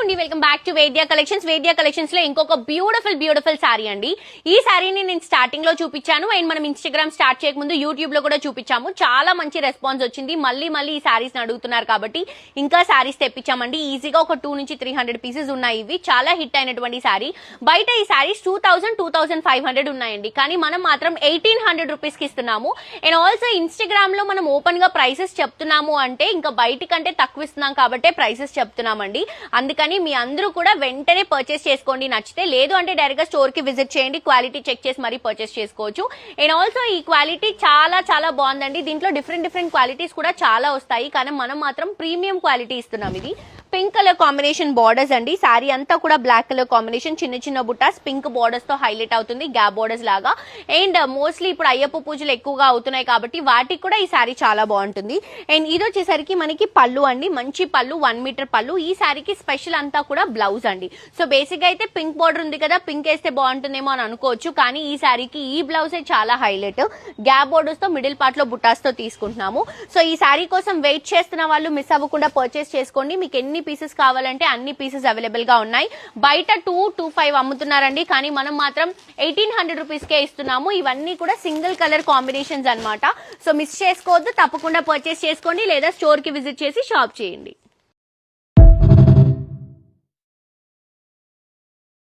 అండి, welcome back to Vedya collections. Vedya collections లో ఇంకొక బ్యూటిఫుల్ సారీ అండి. ఈ సారీని నేను స్టార్టింగ్ లో చూపించాను అండ్ మనం ఇన్స్టాగ్రామ్ స్టార్ట్ చేయకముందు యూట్యూబ్ లో కూడా చూపించాము. చాలా మంచి రెస్పాన్స్ వచ్చింది. మళ్ళీ ఈ సారీస్ అడుగుతున్నారు కాబట్టి ఇంకా సారీస్ తెప్పించామండి. ఈజీగా ఒక 2 నుంచి 300 పీసెస్ ఉన్నాయి. ఇవి చాలా హిట్ అయినటువంటి సారీ. బయట ఈ సారీస్ 2000-2500 ఉన్నాయండి, కానీ మనం మాత్రం 1800 రూపీస్ కి ఇస్తున్నాము. అండ్ ఆల్సో ఇన్స్టాగ్రామ్ లో మనం ఓపెన్ గా ప్రైసెస్ చెప్తున్నాము అంటే ఇంకా బయట కంటే తక్కువ ఇస్తున్నాం కాబట్టి ప్రైసెస్ చెప్తున్నామండి. అందుకని మీ అందరూ కూడా వెంటనే పర్చేస్ చేసుకోండి నచ్చితే. లేదు అంటే డైరెక్ట్ గా స్టోర్ కి విజిట్ చేయండి, క్వాలిటీ చెక్ చేసి మరీ పర్చేస్ చేసుకోవచ్చు. అండ్ ఆల్సో ఈ క్వాలిటీ చాలా బాగుందండి. దీంట్లో డిఫరెంట్ క్వాలిటీస్ కూడా చాలా వస్తాయి, కానీ మనం మాత్రం ప్రీమియం క్వాలిటీ ఇస్తున్నాం. ఇది పింక్ కలర్ కాంబినేషన్ బార్డర్స్ అండి. సారీ అంతా కూడా బ్లాక్ కలర్ కాంబినేషన్, చిన్న బుట్టాస్ పింక్ బార్డర్స్ తో హైలైట్ అవుతుంది, గ్యాప్ బార్డర్స్ లాగా. అండ్ మోస్ట్లీ ఇప్పుడు అయ్యప్ప పూజలు ఎక్కువగా అవుతున్నాయి కాబట్టి వాటికి కూడా ఈ సారీ చాలా బాగుంటుంది. అండ్ ఇది వచ్చేసరికి మనకి పళ్ళు అండి, మంచి పళ్ళు, 1 మీటర్ పళ్ళు. ఈ సారీకి స్పెషల్ అంతా కూడా బ్లౌజ్ అండి. సో బేసిక్ గా అయితే పింక్ బార్డర్ ఉంది కదా, పింక్ వేస్తే బాగుంటుందేమో అని అనుకోవచ్చు, కానీ ఈ సారీకి ఈ బ్లౌజే చాలా హైలైట్. గ్యాప్ బార్డర్స్ తో మిడిల్ పార్ట్ లో బుట్టాస్ తో తీసుకుంటున్నాము. సో ఈ సారీ కోసం వెయిట్ చేస్తున్న వాళ్ళు మిస్ అవ్వకుండా పర్చేస్ చేసుకోండి. మీకు ఎన్ని పీసెస్ కావాలంటే అన్ని పీసెస్ అవైలబుల్ గా ఉన్నాయి. బయట 225 అమ్ముతున్నారండి, కానీ మనం మాత్రం 1800 రూపీస్ కే ఇస్తున్నాము. ఇవన్నీ కూడా సింగిల్ కలర్ కాంబినేషన్స్ అన్నమాట. సో మిస్ చేసుకోవద్దు, తప్పకుండా పర్చేస్ చేసుకోండి లేదా స్టోర్ కి విజిట్ చేసి షాప్ చేయండి.